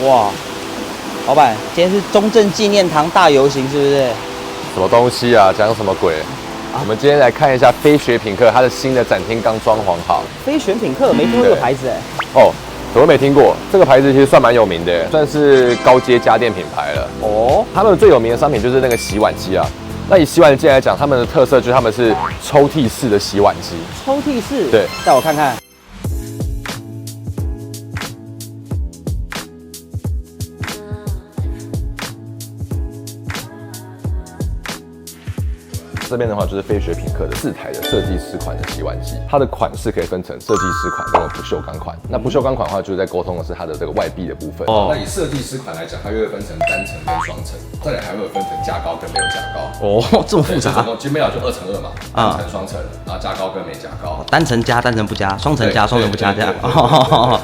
哇，老板，今天是中正纪念堂大游行，是不是？什么东西啊？讲什么鬼？我们今天来看一下飞雪品客，它的新的展厅刚装潢好。飞雪品客没听过这个牌子哎。哦，怎么没听过？这个牌子其实算蛮有名的，算是高阶家电品牌了。哦，他们最有名的商品就是那个洗碗机啊。那以洗碗机来讲，他们的特色就是他们是抽屉式的洗碗机。抽屉式？对，带我看看。这边的话就是飞雪品客的4台的设计师款的洗碗机，它的款式可以分成设计师款跟不锈钢款。那不锈钢款的话，就是在沟通的是它的这个外壁的部分。那以设计师款来讲，它又会分成单层跟双层，再来还会有分成加高跟没有加高。哦，这么复杂。基本上就2×2嘛，单层、双层，然后加高跟没加高。单层加，单层不加，双层加，双层不加这样。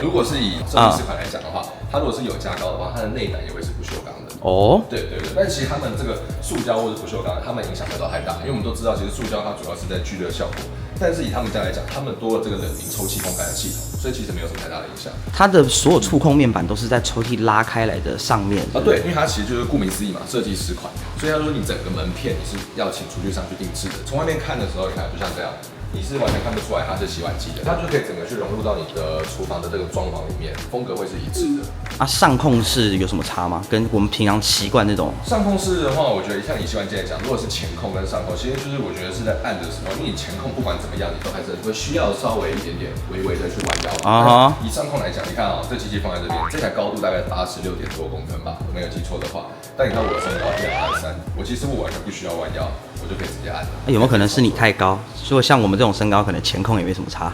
如果是以设计师款来讲的话，它如果是有加高的话，它的内胆也会是不锈钢的。哦，对，但其实他们这个塑胶或者不锈钢，他们影响不到太大，因为我们都知道，其实塑胶它主要是在聚热效果，但是以他们家来讲，他们多了这个冷凝抽气烘干的系统，所以其实没有什么太大的影响。它的所有触控面板都是在抽屉拉开来的上面啊，对，因为它其实就是顾名思义嘛，设计师款，所以他说你整个门片你是要请厨具上去定制的，从外面看的时候，你看就像这样。你是完全看不出来它是洗碗机的，它就可以整个去融入到你的厨房的这个装潢里面，风格会是一致的。啊，上控式有什么差吗？跟我们平常习惯那种上控式的话，我觉得像以洗碗机来讲，如果是前控跟上控，其实就是我觉得是在按的时候，因为你前控不管怎么样，你都还是会需要稍微一点点微微的去弯腰。啊，以上控来讲，你看啊，这机器放在这边，这台高度大概86点多公分吧，我没有记错的话。但你看我的身高183，我其实我完全不需要弯腰，我就可以直接按。有没有可能是你太高？如果像我们这种身高，可能前控也没什么差。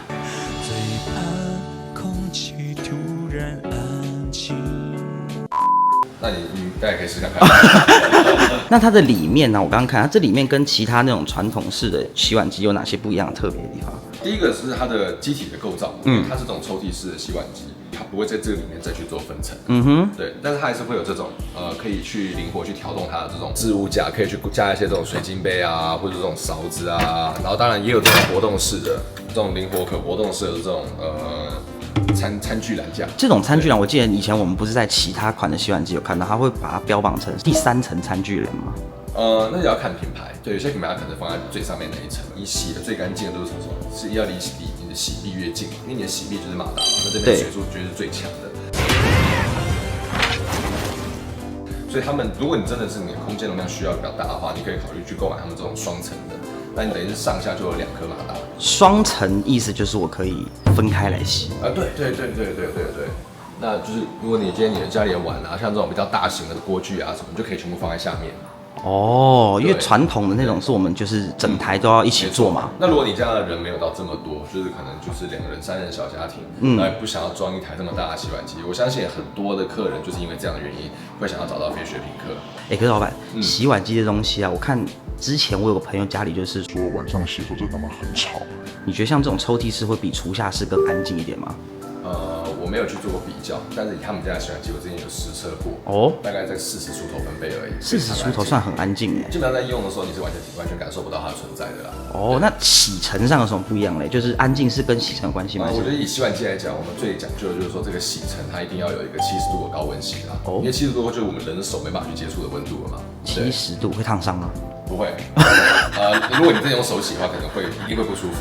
最怕空气突然安静。那你大家可以试看看。那它的里面呢？我刚刚看它这里面跟其他那种传统式的洗碗机有哪些不一样的特别的地方？第一个是它的机体的构造，它是这种抽屉式的洗碗机，它不会在这个里面再去做分层。对，但是它还是会有这种可以去灵活去调动它的这种置物架，可以去加一些这种水晶杯啊，或者这种勺子啊，然后当然也有这种活动式的，这种灵活可活动式的这种餐具篮架。这种餐具篮，我记得以前我们不是在其他款的洗碗机有看到，它会把它标榜成第3层餐具篮吗？那也要看品牌，对，有些品牌它可能放在最上面那一层。你洗的最干净的都是什么？是要离你的洗壁越近嘛，因为你的洗壁就是马达嘛，那这边水柱绝对是最强的。所以他们，如果你真的是你的空间容量需要比较大的话，你可以考虑去购买他们这种双层的，那你等于是上下就有2颗马达。双层意思就是我可以分开来洗。对。那就是如果你今天你的家里的碗啊，像这种比较大型的锅具啊什么，你就可以全部放在下面。哦，因为传统的那种是我们就是整台都要一起做嘛。那如果你家的人没有到这么多，就是可能就是2人、3人小家庭，那也不想要装一台这么大的洗碗机，我相信很多的客人就是因为这样的原因，会想要找到飞雪品客。可是老板，洗碗机的东西啊，我看之前我有个朋友家里就是说晚上洗的时候真的他妈很吵。你觉得像这种抽屉式会比厨下式更安静一点吗？我没有去做过比较，但是以他们家的洗碗机，我之前有实测过，大概在40出头分贝而已。40出头算很安静哎。基本上在用的时候，你是完全感受不到它的存在的啦。那洗程上有什么不一样嘞？就是安静是跟洗程有关系吗？我觉得以洗碗机来讲，我们最讲究的就是说这个洗程它一定要有一个70度的高温洗啦。因为70度就是我们人的手没办法去接触的温度了嘛。70度会烫伤吗？不会。如果你真的用手洗的话，可能一定会不舒服。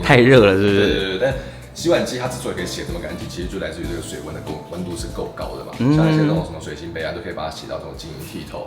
太热了，是不是？对。洗碗机它之所以可以洗得这么干净，其实就来自于这个水温的温度是够高的嘛。像那些那种什么水晶杯啊，都可以把它洗到这种晶莹剔透。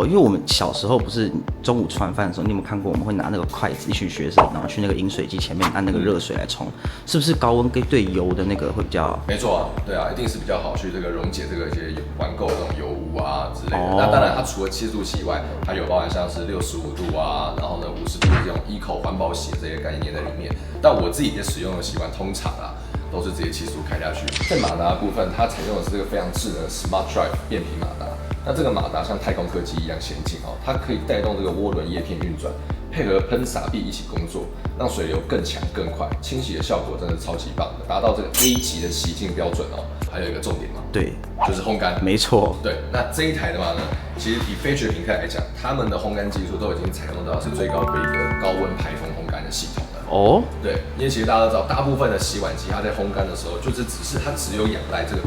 因为我们小时候不是中午吃完饭的时候，你有没有看过我们会拿那个筷子，一群学生，然后去那个饮水机前面按那个热水来冲，是不是高温对油的那个会比较？没错啊，对啊，一定是比较好去这个溶解这个一些顽垢的这种油污啊之类的。那当然，它除了70度洗以外，它有包含像是65度啊，然后呢50度这种eco环保洗的这些概念在里面。但我自己在使用的习惯，通常啊都是直接70度开下去。在马达的部分，它采用的是这个非常智能的 Smart Drive 变频马达。那这个马达像太空客机一样先进它可以带动这个涡轮叶片运转，配合喷洒臂一起工作，让水流更强更快，清洗的效果真的是超级棒的，达到这个 A 级的洗净标准还有一个重点对，就是烘干。没错。对，那这一台的话呢，其实以飞雪品客来讲，他们的烘干技术都已经采用到是最高规格高温排风烘干的系统了。对，因为其实大家都知道，大部分的洗碗机它在烘干的时候，只有仰赖这个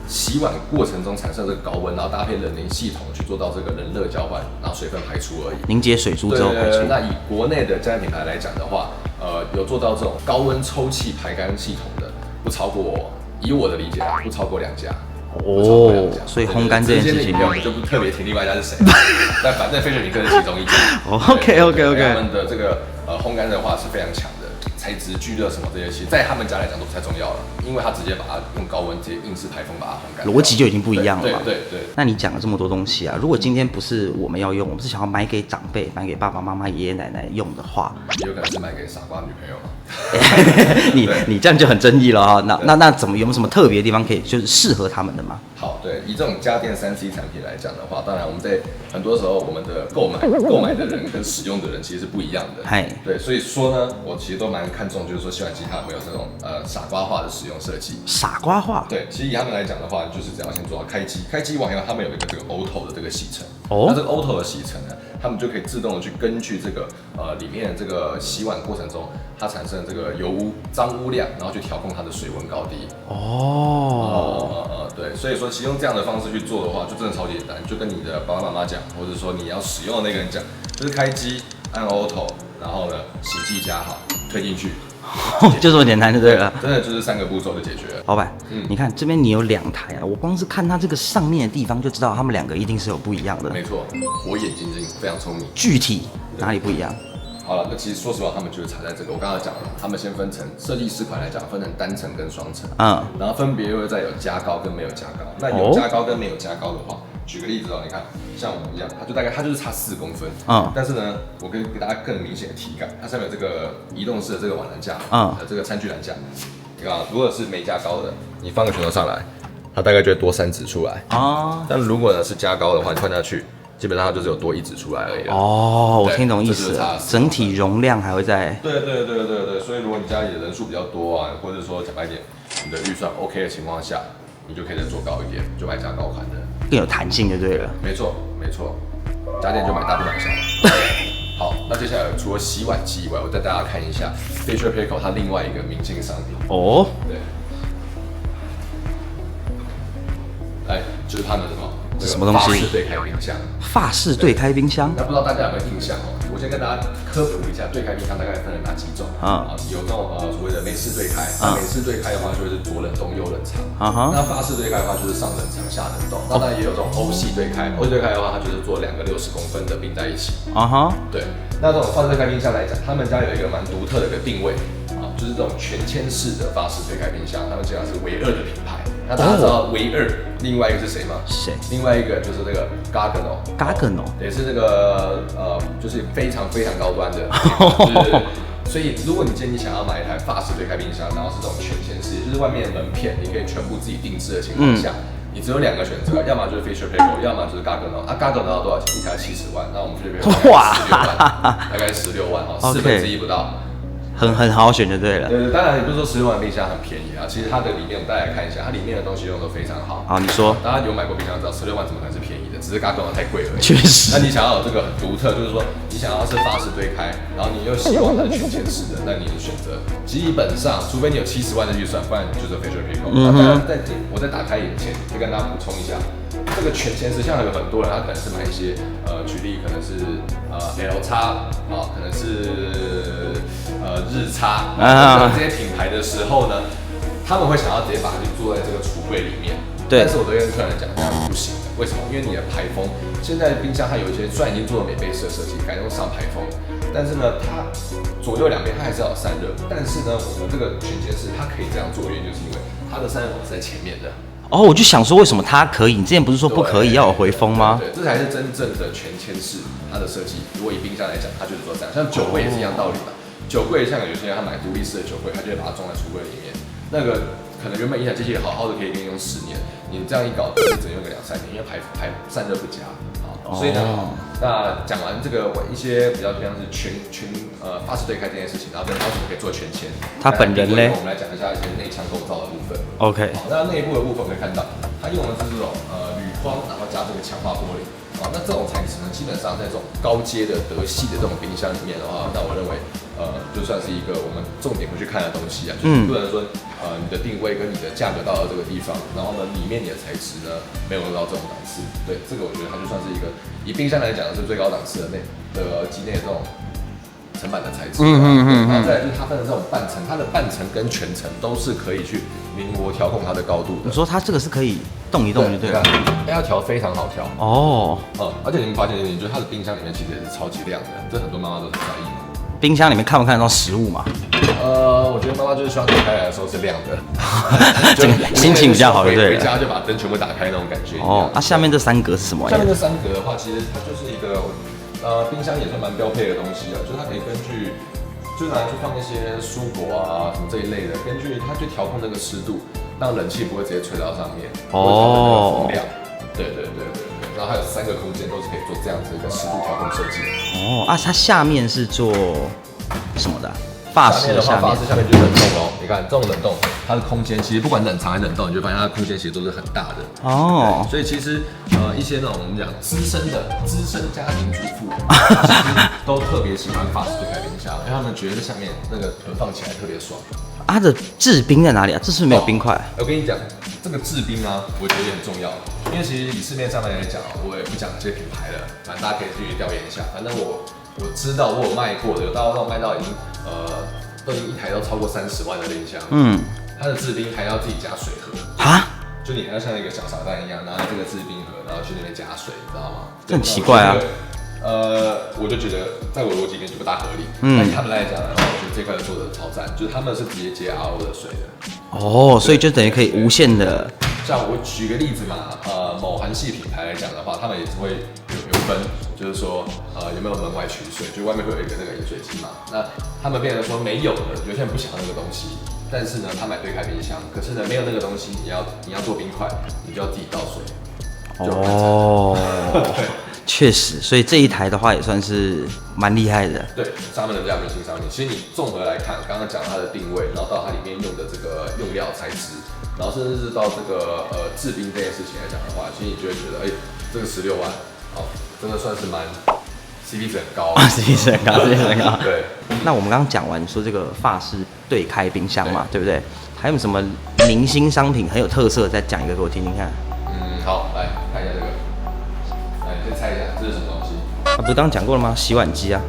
洗碗过程中产生这个高温，然后搭配冷凝系统去做到这个冷热交换，然后水分排出而已。凝结水珠之后排出。那以国内的家电品牌来讲的话，有做到这种高温抽气排干系统的，不超过，以我的理解不超过2家。哦，所以烘干这件事情，我们就不特别提另外一家是谁，但反正飞雪米克是其中一家。OK， 他们的这个烘干的话是非常强的，材质聚热什么这些，其实在他们家来讲都不太重要了，因为他直接把它用高温直接硬式排风把它烘干，逻辑就已经不一样了嘛。对。那你讲了这么多东西啊，如果今天不是我们要用，我们是想要买给长辈、买给爸爸妈妈、爷爷奶奶用的话，有可能是买给傻瓜女朋友嘛。你这样就很争议了啊。那怎么有没有什么特别的地方可以就是适合他们的吗？好，对，以这种家电3C 产品来讲的话，当然我们在很多时候我们的购买的人跟使用的人其实是不一样的。对，所以说呢，我其实都蛮看重，就是说洗碗机它有没有这种傻瓜化的使用设计。傻瓜化？对，其实以他们来讲的话，就是只要先做到开机，开机完以后，他们有一个这个 auto 的这个洗程。那这个 auto 的洗程呢，他们就可以自动的去根据这个里面的这个洗碗过程中它产生的这个油污、脏污量，然后去调控它的水温高低。对，所以说其实用这样的方式去做的话，就真的超简单，就跟你的爸爸妈妈讲，或者说你要使用的那个人讲，就是开机按 auto， 然后呢洗剂加好，推进去。就这么简单就对了，真的就是3个步骤就解决了。老板，你看这边你有2台啊，我光是看它这个上面的地方就知道，他们2个一定是有不一样的。没错，火眼金睛，非常聪明。具体哪里不一样？好了，那其实说实话，他们就是差在这个。我刚刚讲了，他们先分成设计师款来讲，分成单层跟双层，然后分别会再有加高跟没有加高。那有加高跟没有加高的话，举个例子哦，你看像我们一样，它就是差4公分，但是呢，我给大家更明显的体感，它上面有这个移动式的这个碗篮架，这个餐具篮架，你看，如果是没加高的，你放个拳头上来，它大概就会多3指出来但如果呢是加高的话，你放下去。基本上它就是有多1指出来而已。我听懂意思了，整体容量还会在。对，所以如果你家里的人数比较多啊，或者说讲白一点，你的预算 OK 的情况下，你就可以再做高一点，就买加高款的，更有弹性就对了。没错，家电就买大不买小。好，那接下来除了洗碗机以外，我带大家看一下 Fisher Paykel 它另外一个明星商品。对，来就是他们什么东西？法式对开冰箱。法式对开冰箱？那不知道大家有没有印象哦？我先跟大家科普一下，对开冰箱大概分了哪几种有这种所谓的美式对开，美式对开的话就是左冷冻右冷藏。那法式对开的话就是上冷藏下冷冻。那当然也有这种欧系对开，欧系对开的话它就是做2个60公分的并在一起。对，那这种法式对开冰箱来讲，他们家有一个蛮独特的一个定位就是这种全铅式的法式对开冰箱，他们基本上是唯2的品牌。那大家知道唯2另外一个是谁吗？谁？另外一个就是这个 Gaggenau， 也是这个就是非常高端的。所以如果你今天想要买一台法式对开冰箱，然后是这种全铅式，也就是外面的门片你可以全部自己定制的情况下，你只有2个选择，要么就是 Fisher Paykel， 要么就是 Gaggenau。Gaggenau 多少钱？一台70万，那我们 Fisher Paykel 大概16万，1/4不到。很好选就对了。对，当然也不是说16万冰箱很便宜啊，其实它的里面我们大家来看一下，它里面的东西用的都非常好。你说，大家有买过冰箱知道16万怎么可能是便宜的，只是Gaggenau太贵而已。确实。那你想要有这个很独特，就是说你想要是法式对开，然后你又希望它是全铅式的，那你的选择基本上，除非你有70万的预算，不然就是 Fisher Paykel。我再打开眼前，再跟大家补充一下。这个全铅式，像有很多人他可能是买一些举例可能是L 叉可能是日叉这些品牌的时候呢，他们会想要直接把它做在这个橱柜里面。但是我都跟客人讲，这样不行的。为什么？因为你的排风，现在冰箱它有一些虽然已经做了美贝式的设计，改用上排风，但是呢，它左右两边它还是要有散热。但是呢，我们这个全铅式它可以这样做，原因就是因为它的散热孔是在前面的。我就想说，为什么它可以？你之前不是说不可以要有回风吗？对，这才是真正的全铅式它的设计。如果以冰箱来讲，它就是说这样。像酒柜也是一样道理嘛。酒柜像有些人他买独立式的酒柜，他就会把它装在橱柜里面。那个可能原本一台机器好好的可以给你用10年，你这样一搞，只能用个2-3年，因为散热不佳。所以呢，那讲完这个一些比较像是法式对开这件事情，然后跟为什么可以做全铅，他本人嘞，我们来讲一下一些内腔构造的部分。OK， 那内部的部分可以看到，它用的是这种铝框，然后加这个强化玻璃。啊，那这种材质呢，基本上在这种高阶的德系的这种冰箱里面的话，那我认为就算是一个我们重点会去看的东西啊，就是不能说你的定位跟你的价格到了这个地方，然后呢里面你的材质呢没有用到这种档次，对，这个我觉得它就算是一个以冰箱来讲是最高档次的机内的这种层板的材质，然后再来就是它分的这种半层，它的半层跟全层都是可以去灵活调控它的高度的。你说它这个是可以动一动就对了，要调非常好调哦。而且你们发现一点，就是它的冰箱里面其实也是超级亮的，这很多妈妈都很在意。冰箱里面看不看得到食物嘛？我觉得妈妈就是希望打开来的时候是亮的，这个心情比较好，对了。回家就把灯全部打开那种感觉。哦，那下面这3格是什么？下面这3格的话，其实它就是一个冰箱也算蛮标配的东西啊，就是它可以根据就是拿去放一些蔬果啊什么这一类的，根据它去调控那个湿度，让冷气不会直接吹到上面，哦，风量。对。然后还有3个空间都是可以做这样子一个湿度调控设计。哦啊，它下面是做什么的？法式的下面，法式下面就是冷冻哦。你看这种冷冻，它的空间其实不管冷藏还是冷冻，你就发现它的空间其实都是很大的哦。所以其实一些那种我们讲资深家庭主妇，其实都特别喜欢法式对开冰箱，因为他们觉得这下面那个存放起来特别爽。它的制冰在哪里啊？这是没有冰块。我跟你讲，这个制冰啊，我觉得也很重要。因为其实以市面上来讲，我也不讲这些品牌了，反正大家可以去调研一下。反正我知道我有卖过的，有到那种卖到已经都已经一台都超过30万的冰箱。它的制冰还要自己加水盒啊？就你还要像一个小傻蛋一样，拿这个制冰盒，然后去那边加水，你知道吗？这很奇怪啊。我就觉得在我逻辑里面就不大合理。那以他们来讲的话，我觉得这块做的超赞，就是他们是直接接 RO 的水的。哦，所以就等于可以无限的。像我举个例子嘛，某韩系品牌来讲的话，他们也是会有分，就是说有没有门外取水，就外面会有一个那个饮水机嘛。那他们变成说没有的，有些人不想要那个东西，但是呢，他买对开冰箱，可是呢没有那个东西，你要做冰块，你就要自己倒水。哦，确实，所以这一台的话也算是蛮厉害的。对，上面的这样明星商品，其实你综合来看，刚刚讲它的定位，然后到它里面用的这个用料材质，然后甚至是到这个制冰这件事情来讲的话，其实你就会觉得，这个16万，真的算是蛮 CP 值很高，CP 值很高，CP 值很高。对。那我们刚刚讲完说这个法式对开冰箱嘛，对不对？还有什么明星商品很有特色？再讲一个给我听听看。好，来看一下这个。来，你先猜一下这是什么东西？不是刚刚讲过了吗？洗碗机啊。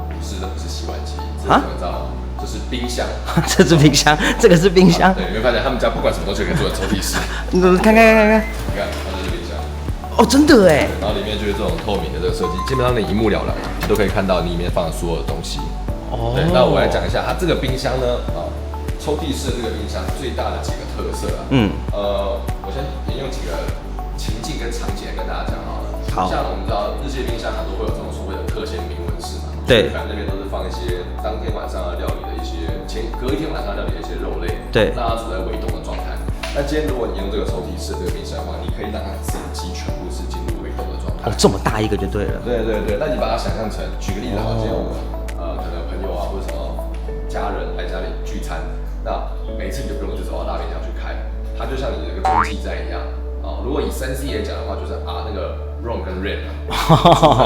不是的，不是洗碗机。啊？你知道吗？这是冰箱。这是冰箱，这个是冰箱。对，你会发现他们家不管什么东西可以做成抽屉式。你看。你看，它就是冰箱。哦，真的哎。然后里面就是这种透明的这个设计，基本上你一目了然，你都可以看到里面放的所有的东西。哦。对，那我来讲一下，它这个冰箱呢，抽屉式这个冰箱最大的几个特色啊。我先沿用几个情境跟场景来跟大家讲好了。好。像我们知道日系冰箱很多会有这种所谓的特鲜冰纹式嘛。对。反正那边都是放一些当天晚上要料理的一些，隔一天晚上料理的一些肉类。对。让它处在微冻的状态。那今天如果你用这个抽屉式这个冰箱的话，你可以让它整机全部是进入微冻的状态。哦，这么大一个就对了。对。那你把它想象成，举个例子好，今天我们可能朋友啊或者什么家人来家里聚餐，那每次你就不用一直走到大冰箱去开，它就像你的一个中继站一样。如果以3C 来讲的话，就是那个 ROM 跟 RAM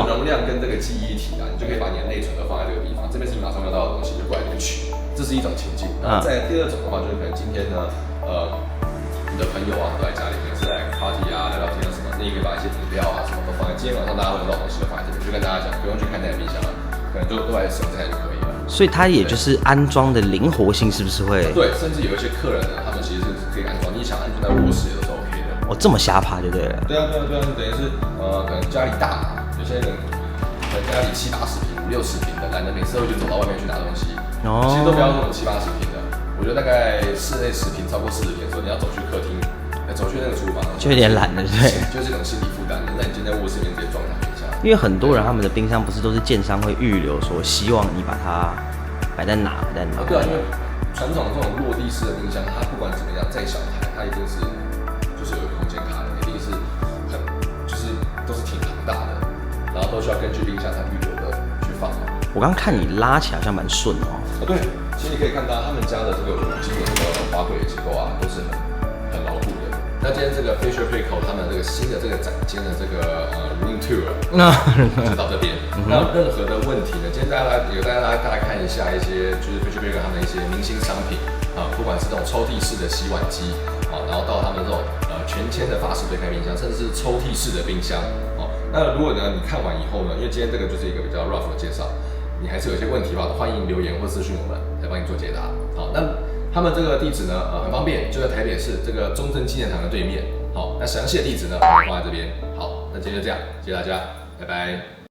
容量跟这个记忆体你就可以把你的内存都放在这个地方，这边是你马上用到的东西就过来这边取，这是一种情境。然后再第二种的话，就是可能今天呢，你的朋友啊都在家里面是在 party 啊聊聊天啊什么，那你可以把一些饮料啊什么都放在，今天晚上大家会用到的东西都放在这边，就跟大家讲，不用去看那台冰箱了，可能都来使用这台就可以了。所以它也就是安装的灵活性是不是会？对，甚至有一些客人呢，他们其实是可以安装，你想安装在卧室也都是 OK 的。哦，这么瞎趴就对了。对啊，就等于是可能家里大嘛，有些人可能家里70-80平、50-60平的，懒得每次都去走到外面去拿东西。其实都不要那种70-80平的，我觉得大概室内10平超过40平的时候，你要走去客厅，走去那个厨房，就有点懒了，对。就是一种心理负担。那你今天在卧室里面直接装台冰箱。因为很多人他们的冰箱不是都是建商会预留说希望你把它摆在哪。对啊，因为传统这种落地式的冰箱，它不管怎么样再小台，它一定是就是有空间卡的，一定是就是都是挺庞大的，然后都需要根据冰箱它预留的去放。我刚刚看你拉起来好像蛮顺哦。对，其实你可以看到他们家的这个5金的这个滑轨的结构啊，都是很牢固的。那今天这个 Fisher Paykel 他们这个新的这个展间的这个room tour 就到这边。那任何的问题呢，今天大家看一下一些就是 Fisher Paykel 他们的一些明星商品啊，不管是这种抽屉式的洗碗机啊，然后到他们这种全铅的法式对开冰箱，甚至是抽屉式的冰箱哦。那如果呢你看完以后呢，因为今天这个就是一个比较 rough 的介绍，你还是有一些问题吧，欢迎留言或私讯我们来帮你做解答。好，那他们这个地址呢，很方便，就在台北市这个中正纪念堂的对面。好，那详细的地址呢，我们放在这边。好，那今天就这样，谢谢大家，拜拜。